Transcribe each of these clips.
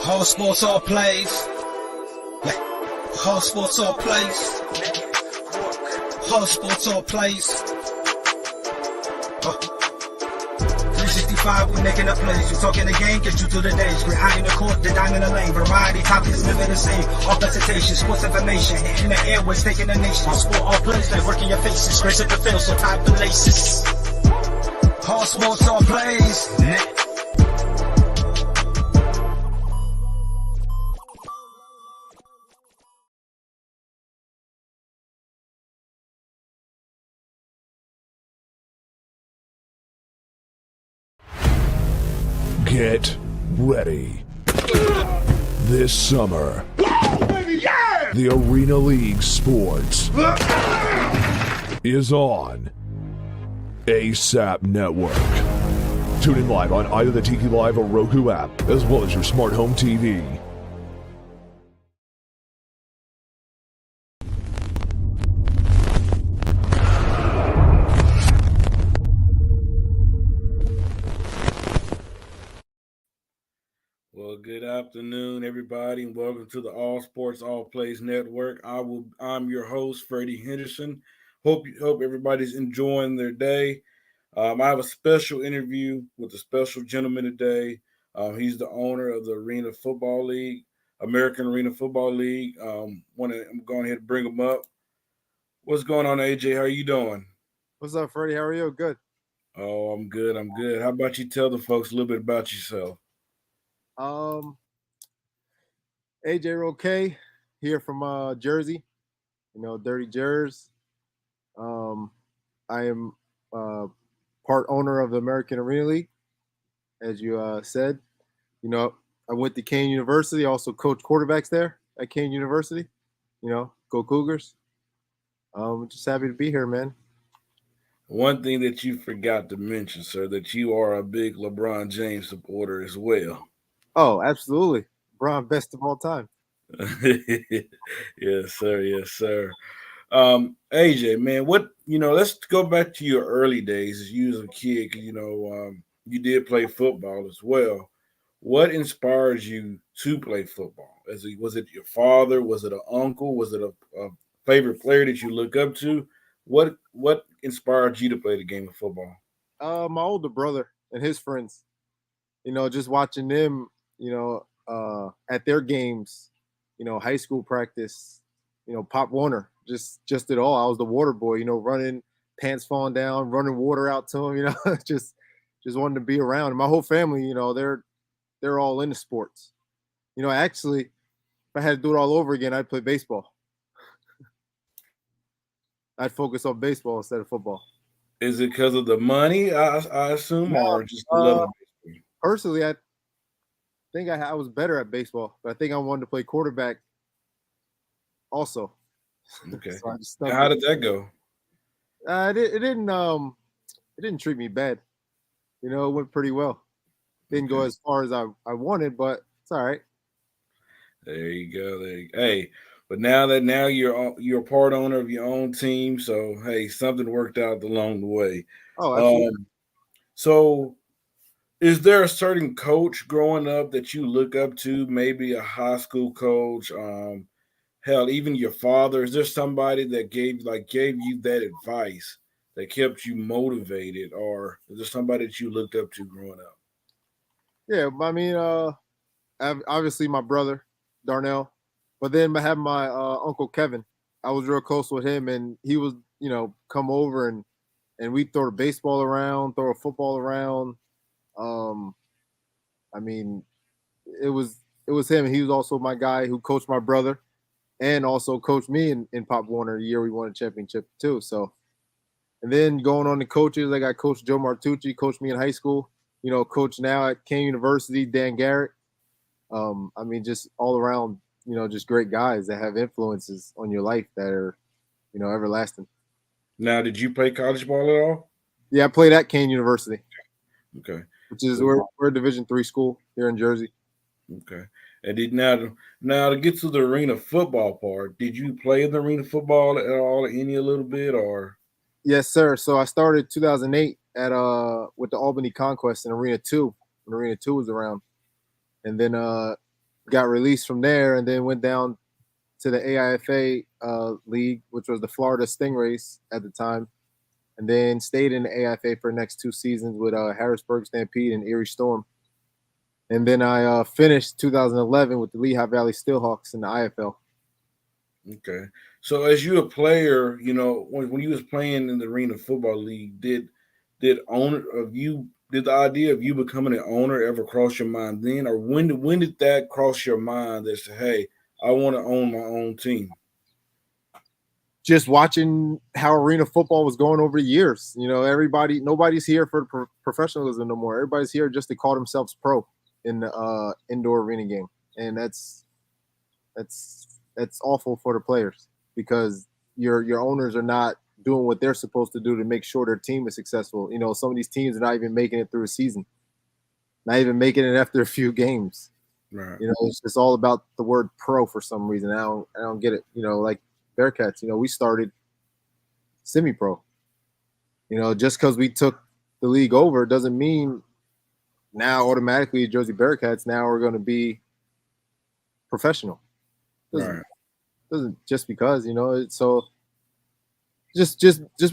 All sports, all plays. All sports, all plays. All sports, all plays. 365, we making up plays. You talking the game, get you to the days. We're high in the court, the dime in the lane. Variety topics, living the same. All presentation, sports information. Hitting the airways, taking the nation. All sport, all plays, like working your faces. Grace at the field, so tie the laces. All sports, all plays. Get ready. This summer, the Arena League Sports is on ASAP Network. Tune in live on either the Tiki Live or Roku app, as well as your smart home TV. Well, good afternoon, everybody, and welcome to the All Sports, All Plays Network. I'm your host, Freddie Henderson. Hope everybody's enjoying their day. I have a special interview with a special gentleman today. He's the owner of the Arena Football League, American Arena Football League. I'm going ahead and bring him up. What's going on, AJ? How are you doing? What's up, Freddie? How are you? Good. Oh, I'm good. How about you tell the folks a little bit about yourself? AJ Roque here from Jersey, Dirty Jers. I am part owner of the American Arena League, as you said. I went to Kane University, also coach quarterbacks there at Kane University. Go Cougars. Just happy to be here, man. One thing that you forgot to mention, sir, that you are a big LeBron James supporter as well. Oh, absolutely. LeBron, best of all time. Yes, sir. Yes, sir. AJ, man, let's go back to your early days as you was a kid. You did play football as well. What inspired you to play football? Was it your father? Was it an uncle? Was it a favorite player that you look up to? What inspired you to play the game of football? My older brother and his friends. Just watching them, at their games, high school practice, Pop Warner, just it all. I was the water boy, running, pants falling down, running water out to him, just wanted to be around. And my whole family, they're all into sports. Actually, if I had to do it all over again, I'd play baseball. I'd focus on baseball instead of football. Is it because of the money, I assume, or just the love of baseball? Personally, I think I was better at baseball, but I think I wanted to play quarterback also. Okay. So how did that go? It didn't treat me bad. It went pretty well. Didn't go as far as I wanted, but it's all right. There you go. Hey, but now you're a part owner of your own team, so hey, something worked out along the way. Oh, absolutely. So is there a certain coach growing up that you look up to, maybe a high school coach, hell, even your father? Is there somebody that gave you that advice that kept you motivated, or is there somebody that you looked up to growing up? Yeah, I mean, obviously my brother, Darnell, but then I have my Uncle Kevin. I was real close with him, and he was, come over and we'd throw the baseball around, throw a football around. I mean, it was him. He was also my guy who coached my brother and also coached me in Pop Warner the year we won a championship too. So, and then going on to coaches, I got Coach Joe Martucci, coached me in high school, coach now at Kane University, Dan Garrett. I mean, just all around, just great guys that have influences on your life that are, everlasting. Now, did you play college ball at all? Yeah, I played at Kane University. Okay. Which is we're a Division III school here in Jersey. Okay. And now to get to the arena football part, did you play in the arena football at all, a little bit, or? Yes, sir. So I started 2008 at with the Albany Conquest in Arena 2 when Arena 2 was around, and then got released from there, and then went down to the AIFA league, which was the Florida Stingrays at the time, and then stayed in the AIFA for the next 2 seasons with Harrisburg Stampede and Erie Storm. And then I finished 2011 with the Lehigh Valley Steelhawks in the IFL. Okay. So as you a player, you know, when you was playing in the Arena Football League, did the idea of you becoming an owner ever cross your mind then, or when did that cross your mind that said, hey, I want to own my own team? Just watching how arena football was going over the years. You know, nobody's here for professionalism no more. Everybody's here just to call themselves pro in the indoor arena game. And that's awful for the players, because your owners are not doing what they're supposed to do to make sure their team is successful. You know, some of these teams are not even making it through a season, not even making it after a few games. Right. You know, it's all about the word pro for some reason. I don't get it. You know, like Bearcats, you know, we started semi-pro. You know, just because we took the league over doesn't mean now automatically Jersey Bearcats now are going to be professional. Doesn't just because, you know, it's so just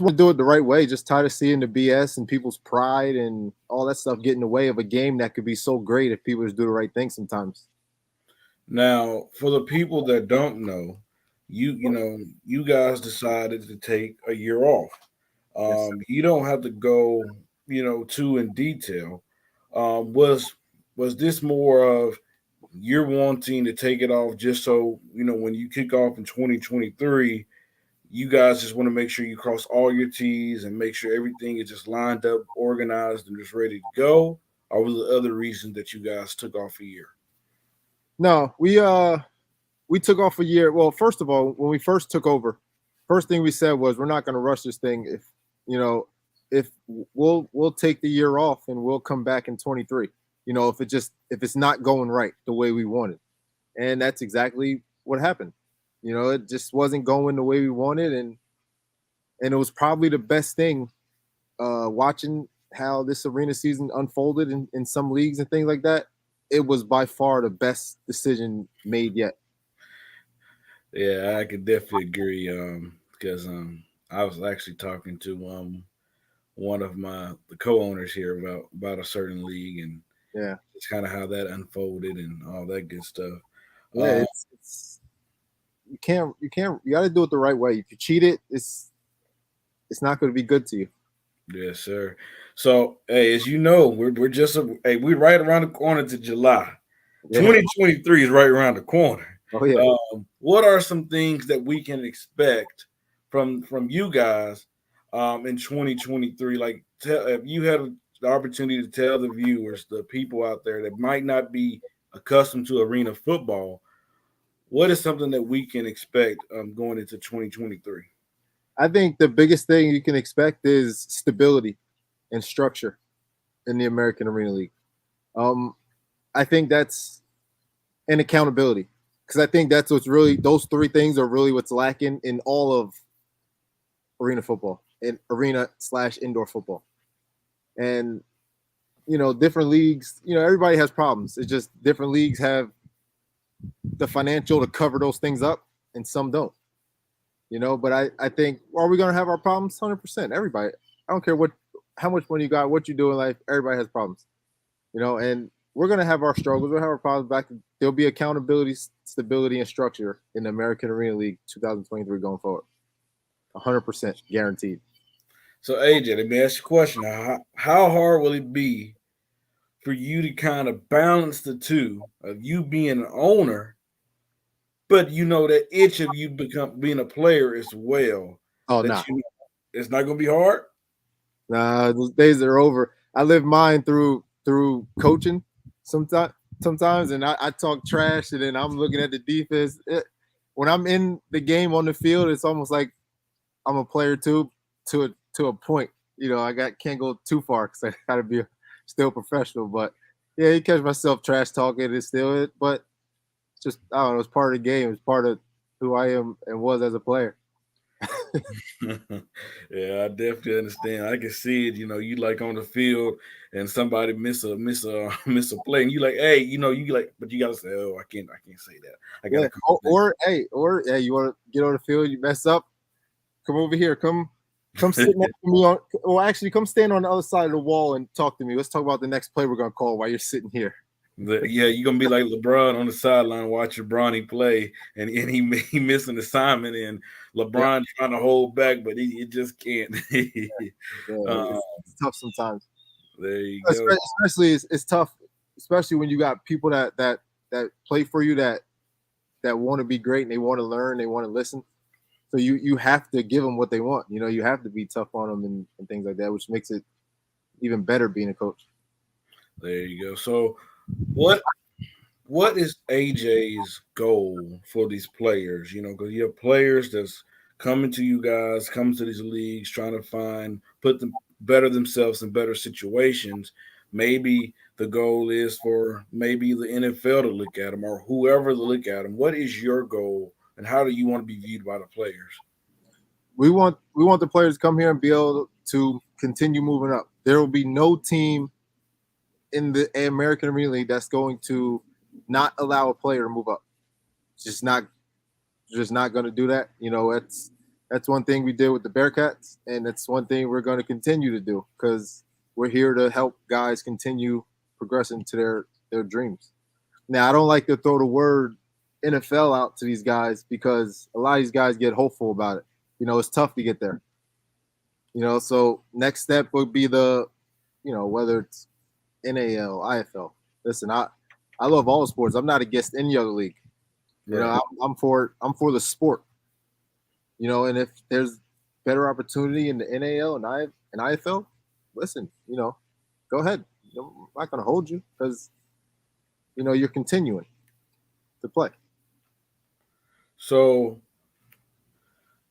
want to do it the right way. Just tired of seeing the BS and people's pride and all that stuff get in the way of a game that could be so great if people just do the right thing sometimes. Now, for the people that don't know, you guys decided to take a year off. Yes. You don't have to go, too in detail. Was this more of you're wanting to take it off just so, when you kick off in 2023, you guys just want to make sure you cross all your T's and make sure everything is just lined up, organized, and just ready to go? Or was there other reasons that you guys took off a year? No, we took off a year. Well, first of all, when we first took over, first thing we said was we're not going to rush this thing. If we'll take the year off and we'll come back in 23. If it's not going right the way we wanted. And that's exactly what happened. It just wasn't going the way we wanted, and it was probably the best thing watching how this arena season unfolded in some leagues and things like that. It was by far the best decision made yet. Yeah, I could definitely agree. Because I was actually talking to one of the co-owners here about a certain league, and yeah, it's kind of how that unfolded and all that good stuff. Yeah, it's you got to do it the right way. If you cheat it, it's not going to be good to you. Yes, sir. So, hey, as you know, we're we're right around the corner to July. Yeah. 2023 is right around the corner. Oh yeah. What are some things that we can expect from you guys in 2023? Like, if you had the opportunity to tell the viewers, the people out there that might not be accustomed to arena football, what is something that we can expect going into 2023? I think the biggest thing you can expect is stability and structure in the American Arena League. I think that's an accountability, because I think that's what's really, those three things are really what's lacking in all of arena football and arena/indoor football. And, different leagues, everybody has problems. It's just different leagues have the financial to cover those things up and some don't. But I think, are we going to have our problems? 100%. Everybody. I don't care how much money you got, what you do in life. Everybody has problems. And we're going to have our struggles. We'll have our problems back. There'll be accountability, stability, and structure in the American Arena League 2023 going forward. 100% guaranteed. So, AJ, let me ask you a question. How hard will it be for you to kind of balance the two of you being an owner, but that each of you become being a player as well? Oh, no. It's not going to be hard? Nah, those days are over. I live mine through coaching sometimes, and I talk trash, and then I'm looking at the defense. When I'm in the game on the field, it's almost like I'm a player too, to a point. Can't go too far because I got to be still professional. But yeah, you catch myself trash talking. It's still it, but it's just, I don't know. It's part of the game. It's part of who I am and was as a player. Yeah, I definitely understand. I can see it. You like on the field and somebody miss a play, and you like, hey, you like, but you gotta say, oh, I can't say that. I Yeah. gotta come. Hey, you want to get on the field, you mess up, come over here, come sit next to me actually come stand on the other side of the wall and talk to me. Let's talk about the next play we're gonna call while you're sitting here. Yeah, you're gonna be like LeBron on the sideline watching Bronny play, and he missed an assignment, and Yeah, LeBron trying to hold back, but he just can't. yeah, uh, it's tough sometimes. there you go. Especially it's tough, especially when you got people that play for you that want to be great and they want to learn, they want to listen. So you have to give them what they want. You have to be tough on them and things like that, which makes it even better being a coach. There you go. So, what is AJ's goal for these players? Because you have players that's coming to you guys, coming to these leagues, trying to put them better themselves in better situations. Maybe the goal is for maybe the NFL to look at them or whoever to look at them. What is your goal, and how do you want to be viewed by the players? We want the players to come here and be able to continue moving up. There will be no team in the American Arena League that's going to not allow a player to move up. It's just not going to do that. That's one thing we did with the Bearcats, and that's one thing we're going to continue to do because we're here to help guys continue progressing to their dreams. Now, I don't like to throw the word NFL out to these guys because a lot of these guys get hopeful about it. It's tough to get there. So next step would be whether it's NAL, IFL. Listen, I love all sports. I'm not against any other league. Right. I'm for the sport. And if there's better opportunity in the NAL and IFL, listen, go ahead. I'm not going to hold you because you're continuing to play. So,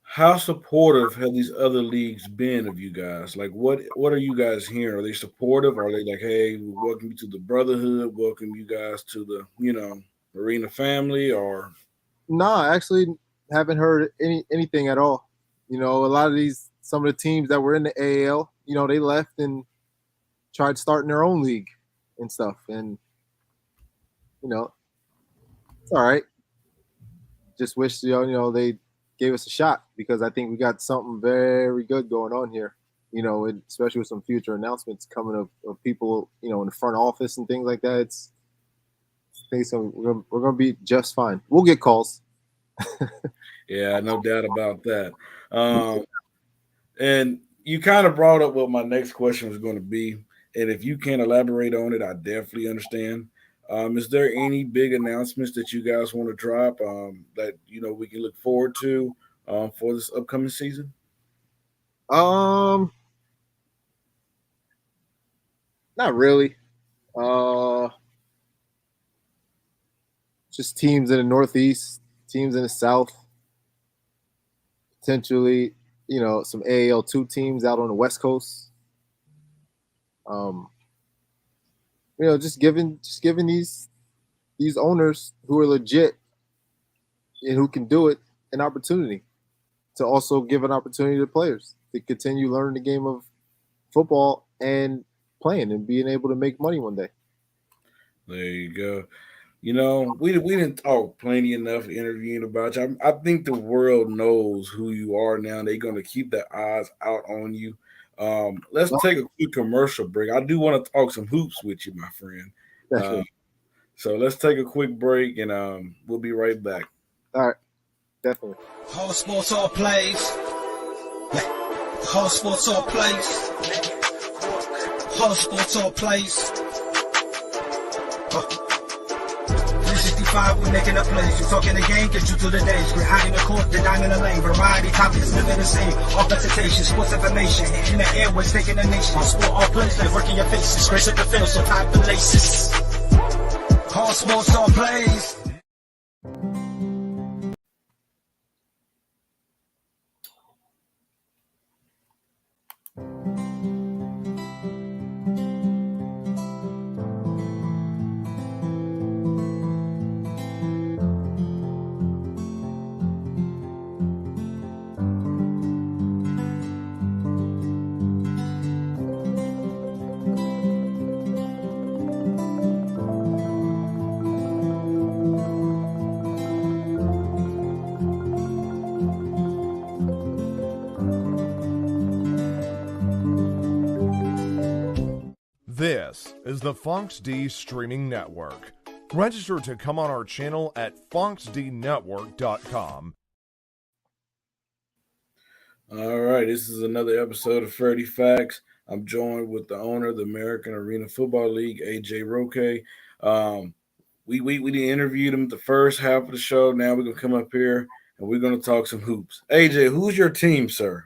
how supportive have these other leagues been of you guys? Like, what are you guys hearing? Are they supportive? Are they like, hey, we welcome you to the brotherhood, welcome you guys to the arena family? Or No, I actually haven't heard anything at all. A lot of some of the teams that were in the AAL, they left and tried starting their own league and stuff, and it's all right. Just wish they gave us a shot because I think we got something very good going on here. Especially with some future announcements coming of people, in the front office and things like that. I think so. We're gonna be just fine. We'll get calls. yeah, no doubt about that. And you kind of brought up what my next question was going to be, and if you can't elaborate on it, I definitely understand. Is there any big announcements that you guys want to drop that we can look forward to for this upcoming season? Not really. Just teams in the Northeast, teams in the South, potentially, some AAL2 teams out on the West Coast. Just giving these owners who are legit and who can do it an opportunity to also give an opportunity to players to continue learning the game of football and playing and being able to make money one day. There you go. We didn't talk plenty enough interviewing about you. I think the world knows who you are now. They're going to keep their eyes out on you. Let's take a quick commercial break. I do want to talk some hoops with you, my friend. So let's take a quick break, and we'll be right back. All right, definitely. All sports, all plays. All sports, all plays. All sports, all plays. 365, we making a plays. You talking the game, get you to the days. We're high in the court, the dime in the lane. Variety topics, living the same. All presentation, sports information. In the airways, taking the nation. All sport, all plays, they working your faces. Grace at the field, so tie the laces. All sports, all plays. This is the Fox D Streaming Network. Register to come on our channel at foxdnetwork.com. All right, this is another episode of Freddie Facts. I'm joined with the owner of the American Arena Football League, AJ Roque. We interviewed him the first half of the show. Now we're gonna come up here and we're gonna talk some hoops. AJ, who's your team, sir?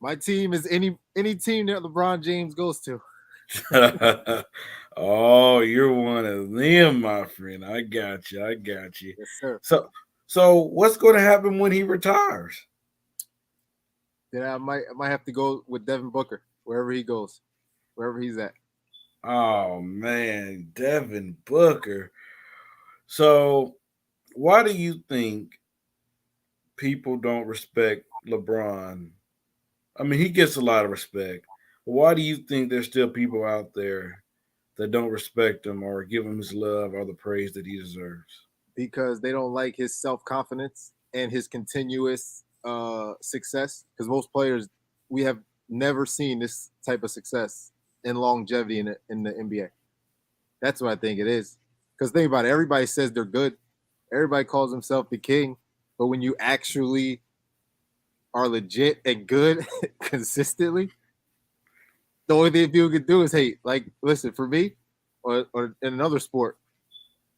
My team is any team that LeBron James goes to. Oh, you're one of them, my friend. I got you. Yes, sir. So what's going to happen when he retires? Then I might have to go with Devin Booker wherever he goes, wherever he's at. Oh man, Devin Booker. So why do you think people don't respect LeBron? I mean, he gets a lot of respect. Why do you think there's still people out there that don't respect him or give him his love or the praise that he deserves? Because they don't like his self-confidence and his continuous success. Because most players, we have never seen this type of success and longevity in the NBA. That's what I think it is. Because think about it, everybody says they're good. Everybody calls himself the king. But when you actually are legit and good consistently, the only thing people can do is hate. Like, listen, for me, or in another sport,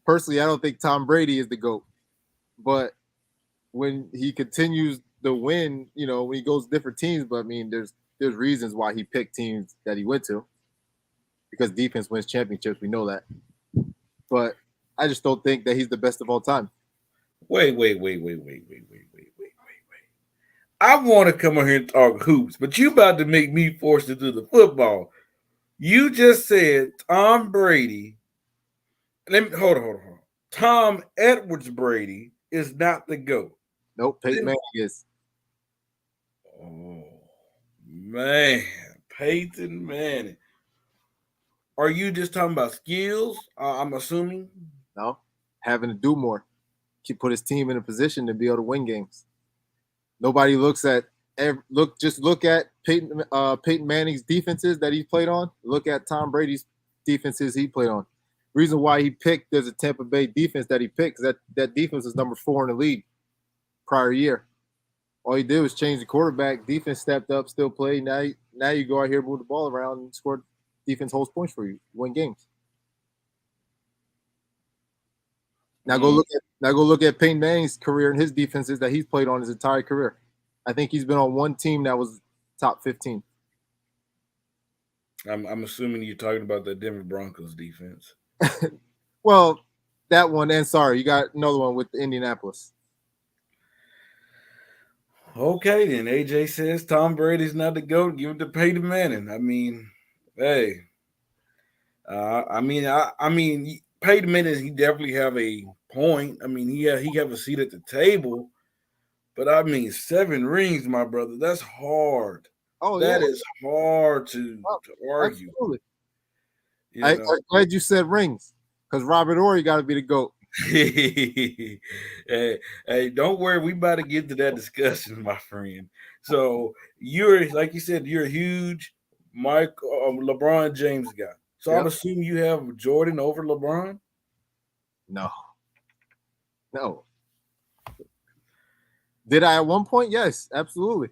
personally, I don't think Tom Brady is the GOAT. But when he continues to win, when he goes to different teams, but I mean, there's reasons why he picked teams that he went to. Because defense wins championships, we know that. But I just don't think that he's the best of all time. Wait. I want to come on here and talk hoops, but you about to make me force to do the football. You just said Tom Brady. Hold on. Tom Edwards Brady is not the GOAT. Nope, Peyton Manning is. Oh, man. Peyton Manning. Are you just talking about skills? I'm assuming. No, having to do more. Put his team in a position to be able to win games. Nobody looks at look at Peyton Manning's defenses that he played on. Look at Tom Brady's defenses he played on. Reason why he picked there's a Tampa Bay defense that he picked, that defense was number 4 in the league prior year. All he did was change the quarterback. Defense stepped up, still played. Now you go out here, move the ball around, and score. Defense holds points for you, win games. Now go look at Peyton Manning's career and his defenses that he's played on his entire career. I think he's been on one team that was top 15. I'm assuming you're talking about the Denver Broncos defense. Well, that one, and sorry, you got another one with Indianapolis. Okay, then AJ says Tom Brady's not the GOAT. Give it to Peyton Manning. I mean, hey, I mean, Peyton Manning, he definitely have a point. I mean, he have a seat at the table, but I mean, 7 rings, my brother. That's hard. Oh, that is hard to argue. Absolutely. I'm glad you said rings, because Robert Horry got to be the GOAT. hey, don't worry. We about to get to that discussion, my friend. So you're, like you said, you're a huge LeBron James guy. So yep. I'm assuming you have Jordan over LeBron? No. Did I at one point? Yes, absolutely.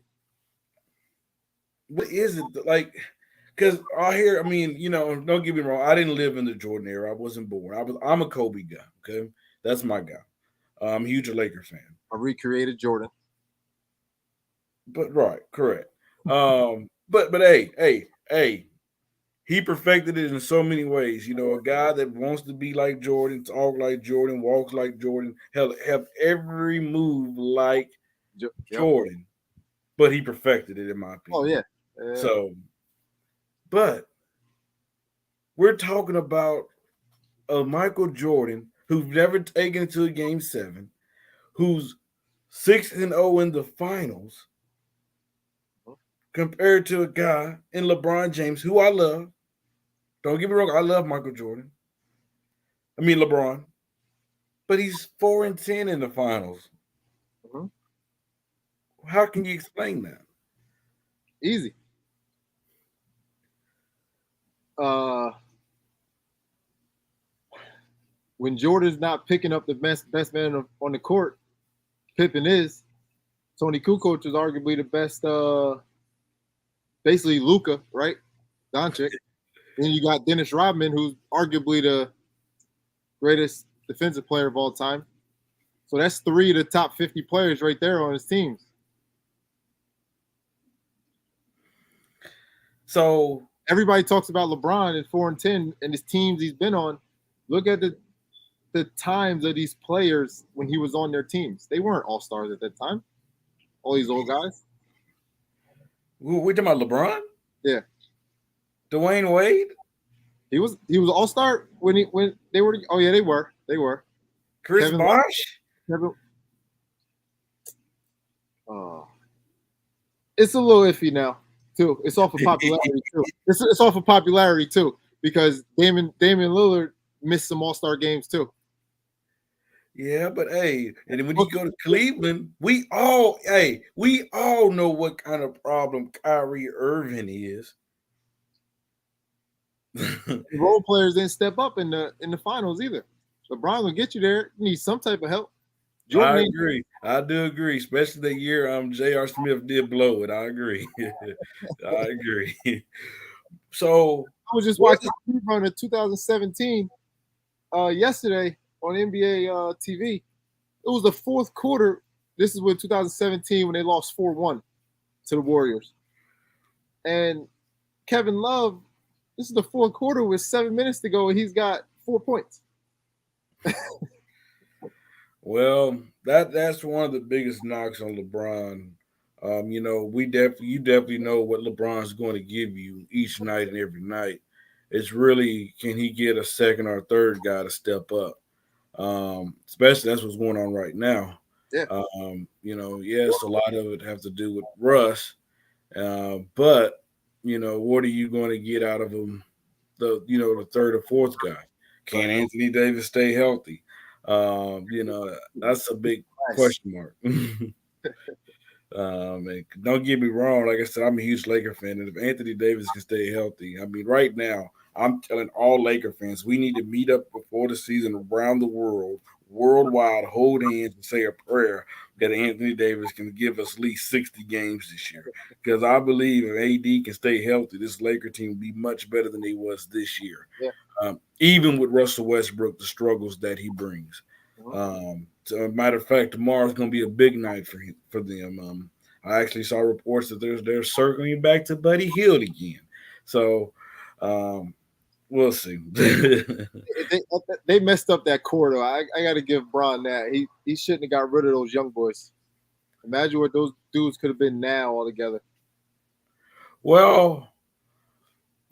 What is it like? Because don't get me wrong. I didn't live in the Jordan era. I wasn't born. I'm a Kobe guy. Okay, that's my guy. I'm a huge Laker fan. I recreated Jordan. But right, correct. But hey, he perfected it in so many ways. A guy that wants to be like Jordan, talk like Jordan, walks like Jordan, have every move like Jordan. But he perfected it, in my opinion. Oh yeah. So, but we're talking about a Michael Jordan who's never taken it to a game 7, who's 6-0 in the finals, compared to a guy in LeBron James, who I love. Don't get me wrong, I love Michael Jordan. I mean LeBron. But he's 4-10 in the finals. Mm-hmm. How can you explain that? Easy. when Jordan's not picking up the best man on the court, Pippen is. Tony Kukoc is arguably the best. Basically, Luka, right? Doncic. Then you got Dennis Rodman, who's arguably the greatest defensive player of all time. So that's 3 of the top 50 players right there on his teams. So everybody talks about LeBron at 4-10 and his teams he's been on. Look at the times of these players when he was on their teams. They weren't all-stars at that time. All these old guys. We're talking about LeBron? Yeah. Dwayne Wade? He was all-star when they were. Oh yeah, they were. Chris Bosh? It's a little iffy now too. It's off of popularity too. It's off of popularity too because Damian Lillard missed some all-star games too. Yeah, but hey, and then when you go to Cleveland, we all know what kind of problem Kyrie Irving is. The role players didn't step up in the finals either. LeBron will get you there. You need some type of help. I agree. I do agree, especially the year J.R. Smith did blow it. I agree. I agree. So I was just watching the run of 2017 yesterday on NBA TV. It was the fourth quarter. This is with 2017 when they lost 4-1 to the Warriors. And Kevin Love, this is the fourth quarter with 7 minutes to go, and he's got 4 points. Well, that's one of the biggest knocks on LeBron. You definitely know what LeBron's going to give you each night and every night. It's really, can he get a second or third guy to step up? Especially that's what's going on right now. Yeah. Yes, a lot of it has to do with Russ, but what are you going to get out of him? The third or fourth guy. Can Anthony Davis stay healthy? That's a big question mark. And don't get me wrong. Like I said, I'm a huge Laker fan, and if Anthony Davis can stay healthy, I mean, right now, I'm telling all Laker fans we need to meet up before the season around the world, worldwide, hold hands and say a prayer that Anthony Davis can give us at least 60 games this year. Because I believe if AD can stay healthy, this Laker team will be much better than they was this year. Yeah. Even with Russell Westbrook, the struggles that he brings. So, a matter of fact, tomorrow's going to be a big night for them. I actually saw reports that they're circling back to Buddy Hield again. So we'll see. They messed up that corridor. I got to give Bron that. He shouldn't have got rid of those young boys. Imagine what those dudes could have been now all together. Well,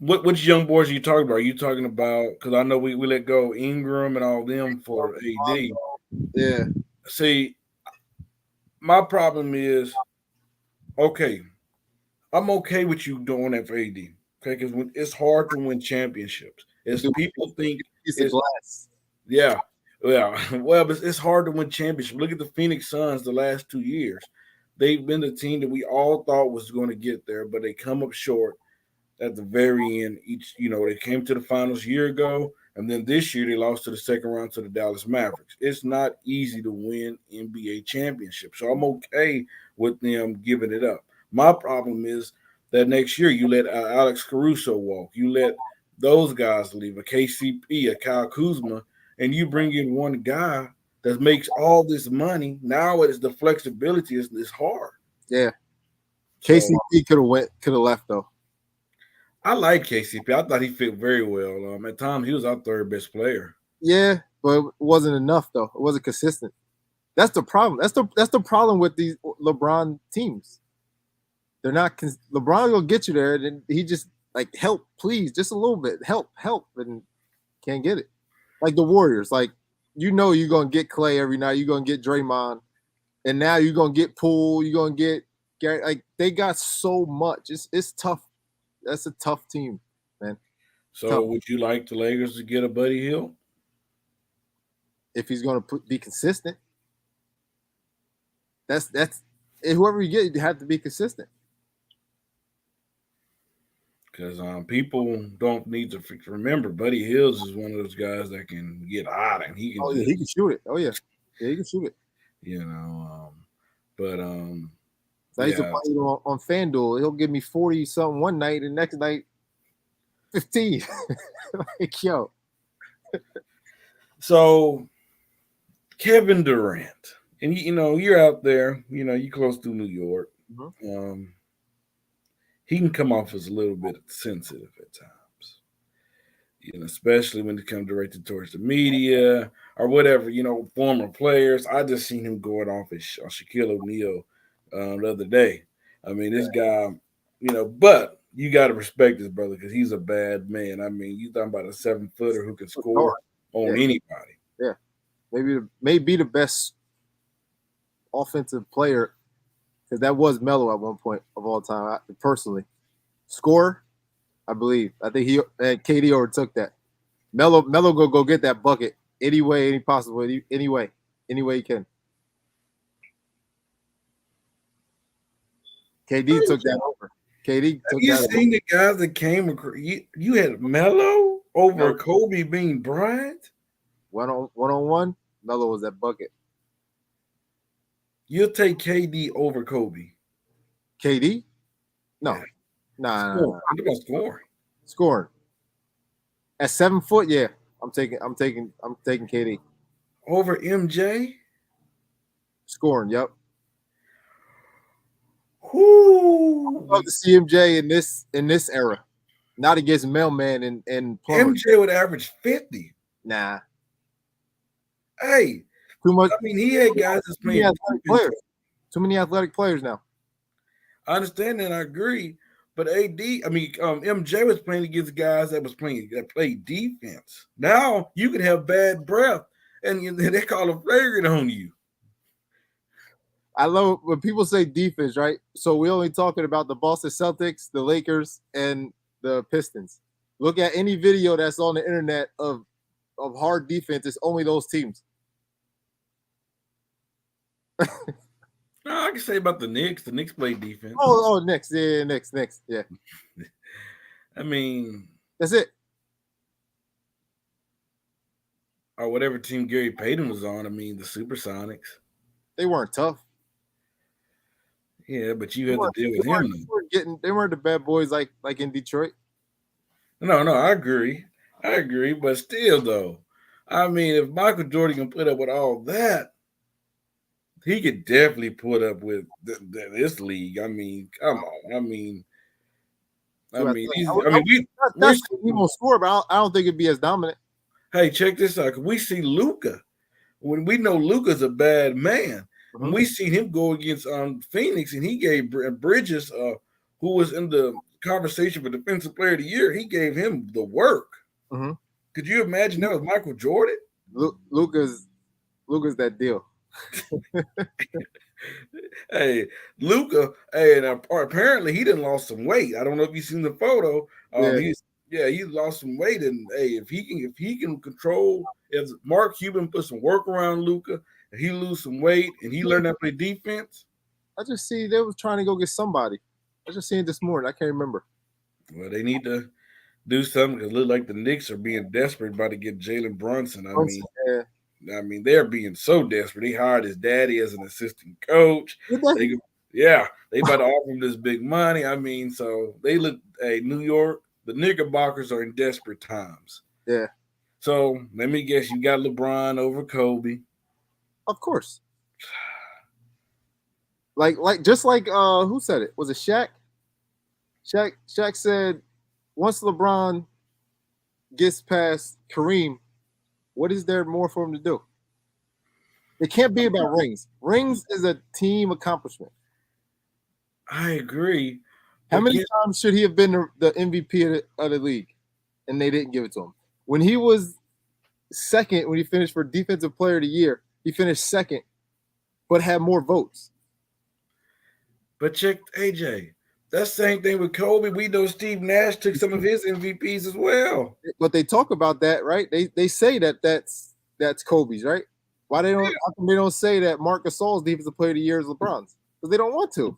which young boys are you talking about? Are you talking about, because I know we let go Ingram and all them for AD. Yeah. See, my problem is, okay, I'm okay with you doing that for AD. Okay, because it's hard to win championships. People think it's a glass. Yeah. Well, but it's hard to win championships. Look at the Phoenix Suns the last 2 years. They've been the team that we all thought was going to get there, but they come up short at the very end. They came to the finals a year ago, and then this year they lost to the second round to the Dallas Mavericks. It's not easy to win NBA championships, so I'm okay with them giving it up. My problem is that next year you let Alex Caruso walk. You let those guys leave, a KCP, a Kyle Kuzma, and you bring in one guy that makes all this money. Now it's the flexibility is hard. Yeah. KCP could have left though. I like KCP. I thought he fit very well. At times he was our third best player. Yeah, but it wasn't enough though. It wasn't consistent. That's the problem. That's the problem with these LeBron teams. They're not. LeBron will get you there, and he just help, please, just a little bit, help, and can't get it. Like the Warriors, you're gonna get Clay every night. You're gonna get Draymond, and now you're gonna get Poole. You're gonna get Gary. They got so much. It's tough. That's a tough team, man. So tough. Would you like the Lakers to get a Buddy Hield? If he's gonna be consistent, that's whoever you get, you have to be consistent. Because people don't need to remember Buddy Hills is one of those guys that can get hot and he can. Oh yeah, he can shoot it. Oh yeah, he can shoot it. But So I used to play on FanDuel. He'll give me 40 something one night, and next night 15. Like yo. So Kevin Durant, and you're out there. You close to New York. Mm-hmm. He can come off as a little bit sensitive at times, especially when it comes directed towards the media or whatever, former players. I just seen him going off at Shaquille O'Neal the other day. I mean, this guy, but you got to respect this brother because he's a bad man. I mean, you talking about a 7-footer who can score on anybody. Yeah, maybe the best offensive player. Because that was Melo at one point of all time, personally. Score, I believe. I think KD overtook that. Melo go get that bucket any way, any possible, any way he can. KD took that over. KD took that over. You seen the guys that came across? You had Melo over Kobe being Bryant? One-on-one, Melo was that bucket. You'll take KD over Kobe. KD? No. Nah. Think about scoring. Scoring. At 7 foot, yeah. I'm taking KD. Over MJ? Scoring, yep. Whoo. I'd love to see MJ in this era. Not against Mailman and Plummer. MJ would average 50. Nah. Hey. Too much. I mean, he had guys that's playing players. Too many athletic players now. I understand that. I agree. But MJ was playing against guys that played defense. Now you can have bad breath, and they call a flagrant on you. I love when people say defense, right? So we're only talking about the Boston Celtics, the Lakers, and the Pistons. Look at any video that's on the internet of hard defense. It's only those teams. No, I can say about the Knicks. The Knicks play defense. Oh, Knicks. Yeah, Knicks. Yeah. I mean, that's it. Or whatever team Gary Payton was on. I mean, the Supersonics. They weren't tough. Yeah, but you had to deal with him. They weren't the bad boys like in Detroit. No, I agree. But still, though, I mean, if Michael Jordan can put up with all that, he could definitely put up with this league. I mean, come on. He won't score, but I don't think it'd be as dominant. Hey, check this out. We see Luka. When we know Luka's a bad man, when we see him go against Phoenix, and he gave Bridges, who was in the conversation for Defensive Player of the Year, he gave him the work. Mm-hmm. Could you imagine that was Michael Jordan? Luka's that deal. Hey, Luka. Hey, and apparently he done lost some weight. I don't know if you've seen the photo. He lost some weight, and hey, if he can control, if Mark Cuban put some work around Luka, and he lose some weight, and he learned how to play defense. I just see they was trying to go get somebody. I just seen it this morning. I can't remember. Well, they need to do something because it look like the Knicks are being desperate about to get Jalen Brunson. I mean, they're being so desperate. They hired his daddy as an assistant coach. They about to offer him this big money. I mean, so they look. Hey, New York, the Knickerbockers are in desperate times. Yeah. So let me guess, you got LeBron over Kobe. Of course. Like who said it? Was it Shaq? Shaq said, once LeBron gets past Kareem, what is there more for him to do? It can't be about rings. Rings is a team accomplishment. I agree. How many times should he have been the MVP of the league, and they didn't give it to him? When he was second, when he finished for Defensive Player of the Year, he finished second, but had more votes. But check AJ. That's the same thing with Kobe. We know Steve Nash took some of his MVPs as well. But they talk about that, right? They say that's Kobe's, right? Why they don't? How come they don't say that Marc Gasol's Defensive Player of the Year is LeBron's? Because they don't want to.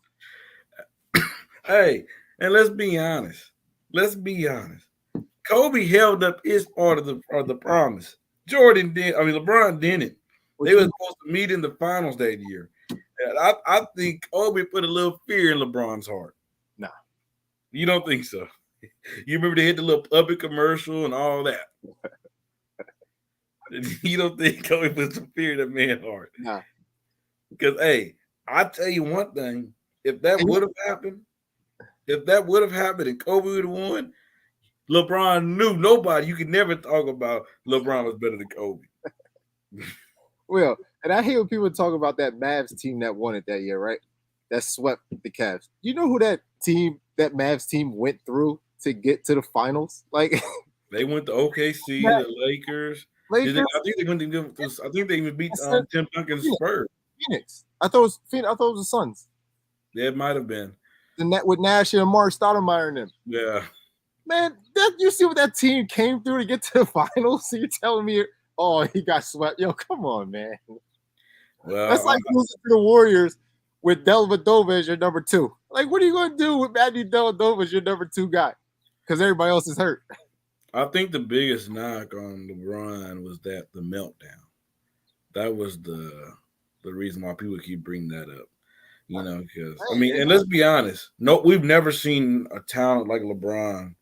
Hey, and let's be honest. let's be honest. Kobe held up his part of the promise. Jordan did. I mean, LeBron didn't. They were supposed to meet in the finals that year. And I think Kobe put a little fear in LeBron's heart. Nah. You don't think so? You remember they hit the little puppet commercial and all that. You don't think Kobe put some fear in that man's heart? Nah. Because, hey, I tell you one thing. If that would have happened, and Kobe would have won, LeBron knew nobody. You could never talk about LeBron was better than Kobe. Well, and I hear people talk about that Mavs team that won it that year, right? That swept the Cavs. You know who that Mavs team went through to get to the finals? Like they went to OKC, the Lakers. I think they even beat Tim Duncan's Spurs. Phoenix. I thought it was the Suns. Yeah, it might have been. The net with Nash and Amari Stoudemire and them. Yeah. Man, you see what that team came through to get to the finals? So you're telling me, oh, he got swept? Yo, come on, man. Well, that's like losing to the Warriors with Dellavedova as your number 2. Like, what are you going to do with Matthew Dellavedova as your number 2 guy? Because everybody else is hurt. I think the biggest knock on LeBron was the meltdown. That was the reason why people keep bringing that up. You know, because and let's be honest, we've never seen a talent like LeBron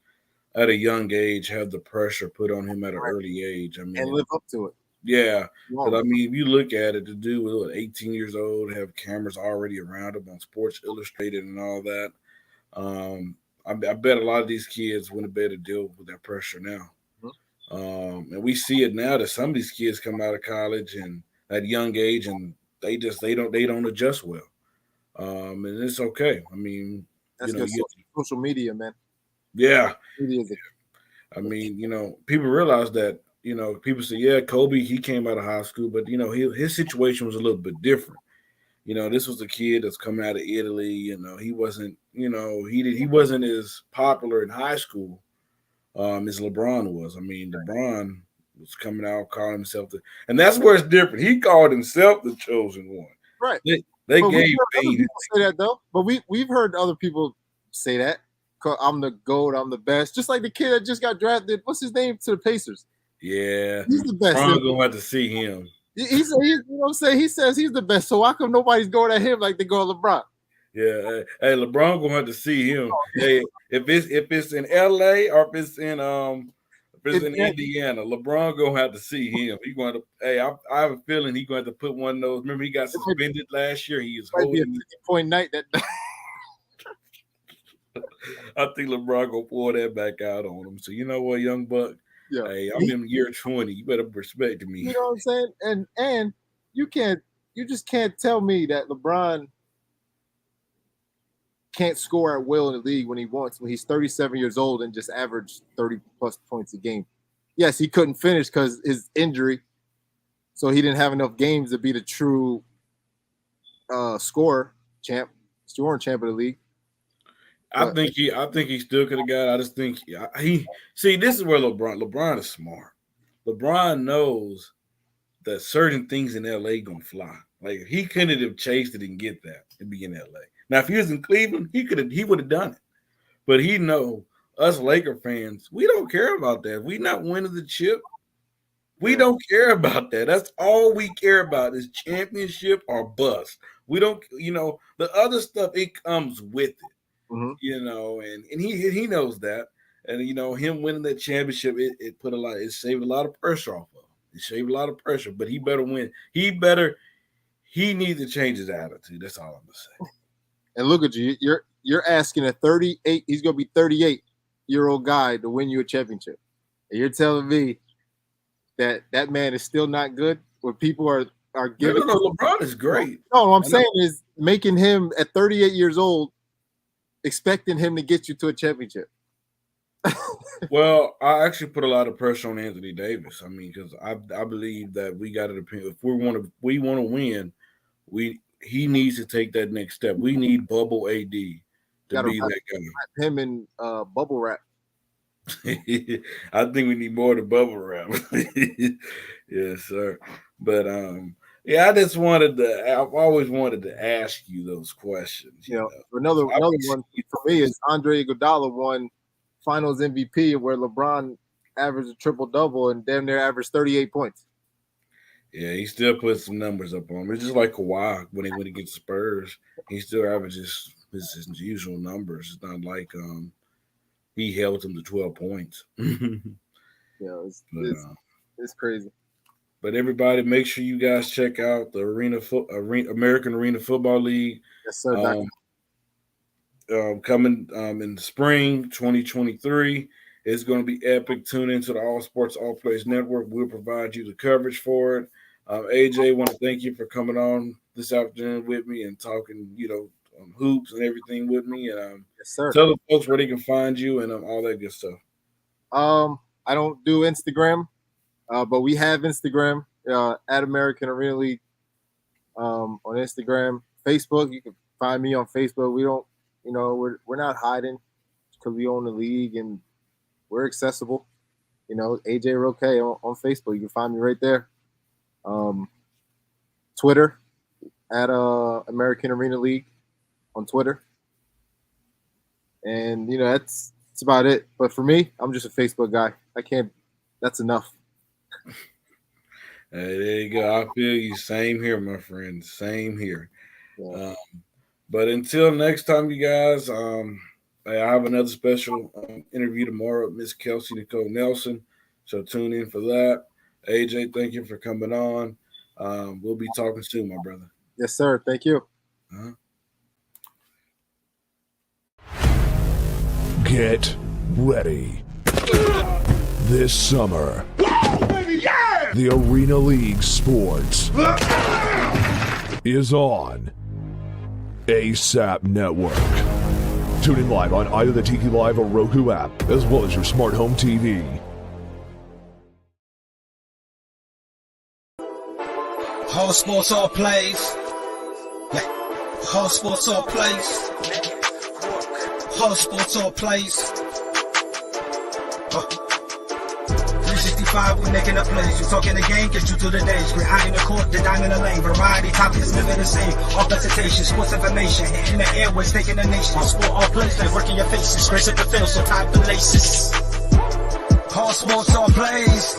at a young age have the pressure put on him at an early age. I mean, and live up to it. Yeah, but I mean, if you look at it, the dude was 18 years old, have cameras already around him on Sports Illustrated and all that. I bet a lot of these kids wouldn't be able to deal with that pressure now. And we see it now that some of these kids come out of college and at young age, and they don't adjust well. And it's okay. I mean, that's social media, man. Yeah. I mean, people realize that, people say, yeah, Kobe, he came out of high school, but, his situation was a little bit different. This was a kid that's coming out of Italy. He wasn't, he wasn't as popular in high school as LeBron was. I mean, LeBron was coming out calling himself and that's where it's different. He called himself the chosen one. Right. They gave people say that though, but we've heard other people say that. I'm the GOAT, I'm the best. Just like the kid that just got drafted. What's his name to the Pacers? Yeah, he's the best. I'm gonna have to see him. You know what I'm saying? He says he's the best. So why come nobody's going at him like they go at LeBron? Yeah, hey, LeBron gonna have to see him. Hey, if it's in LA or if it's in Indiana, LeBron gonna have to see him. He going to. Hey, I have a feeling he's going to put one of those. Remember, he got suspended last year. He is holding a 50-point night that. I think LeBron gonna pull that back out on him. So you know what, young buck. Yeah. Hey, I'm in year 20. You better respect me. You know what I'm saying? And you just can't tell me that LeBron can't score at will in the league when he wants, when he's 37 years old and just averaged 30 plus points a game. Yes, he couldn't finish because his injury, so he didn't have enough games to be the true scoring champ of the league. I think he still could have got. I just think this is where LeBron is smart. LeBron knows that certain things in LA gonna fly. Like if he couldn't have chased it and get that to be in LA. Now if he was in Cleveland, he would have done it. But he know us Laker fans, we don't care about that. We not winning the chip. We don't care about that. That's all we care about is championship or bust. We don't, the other stuff, it comes with it. Mm-hmm. And he knows that. And him winning that championship, it saved a lot of pressure off of him. It saved a lot of pressure, but he better win. He needs to change his attitude. That's all I'm gonna say. And look at you. You're asking a 38, he's gonna be 38-year-old guy to win you a championship. And you're telling me that man is still not good when people are giving. No, LeBron is great. No, what I'm saying is making him at 38 years old, expecting him to get you to a championship. Well, I actually put a lot of pressure on Anthony Davis. I mean, because I believe that we got to depend. If we want to win, he needs to take that next step. We need Bubble AD to be that guy. Him and Bubble Wrap. I think we need more than Bubble Wrap. Yes, sir. But I just I've always wanted to ask you those questions. Another one for me is Andre Iguodala won Finals MVP where LeBron averaged a triple-double and damn near averaged 38 points. Yeah, he still puts some numbers up on him. It's just like Kawhi when he gets Spurs. He still averages his usual numbers. It's not like he held him to 12 points. Yeah, it's crazy. But everybody, make sure you guys check out the American Arena Football League. Yes, sir. Coming in spring 2023. It's going to be epic. Tune into the All Sports All Plays Network. We'll provide you the coverage for it. AJ, want to thank you for coming on this afternoon with me and talking, hoops and everything with me. And yes, sir. Tell the folks where they can find you and all that good stuff. I don't do Instagram, but we have Instagram at American Arena League on Instagram. Facebook, you can find me on Facebook. We don't, we're not hiding because we own the league and we're accessible. AJ Roque on Facebook. You can find me right there. Twitter at American Arena League on Twitter. And, that's about it. But for me, I'm just a Facebook guy. That's enough. Hey, there you go. I feel you. Same here, my friend. Same here. Yeah. But until next time, you guys, I have another special interview tomorrow with Miss Kelsey Nicole Nelson. So tune in for that. AJ, thank you for coming on. We'll be talking soon, my brother. Yes, sir. Thank you. Get ready. This summer, the Arena League Sports is on ASAP Network. Tune in live on either the Tiki Live or Roku app, as well as your smart home TV. All sports, all plays. All sports, all plays. All sports, all plays. 365, we making a plays. You talking the game, get you to the days. We're high in the court, the dime in the lane. Variety, topics, living the same. All presentation, sports information. Hitting the airways, taking the nation. All sport, all plays, like working your faces. Grace at the field, so tie the laces. All sports, all plays.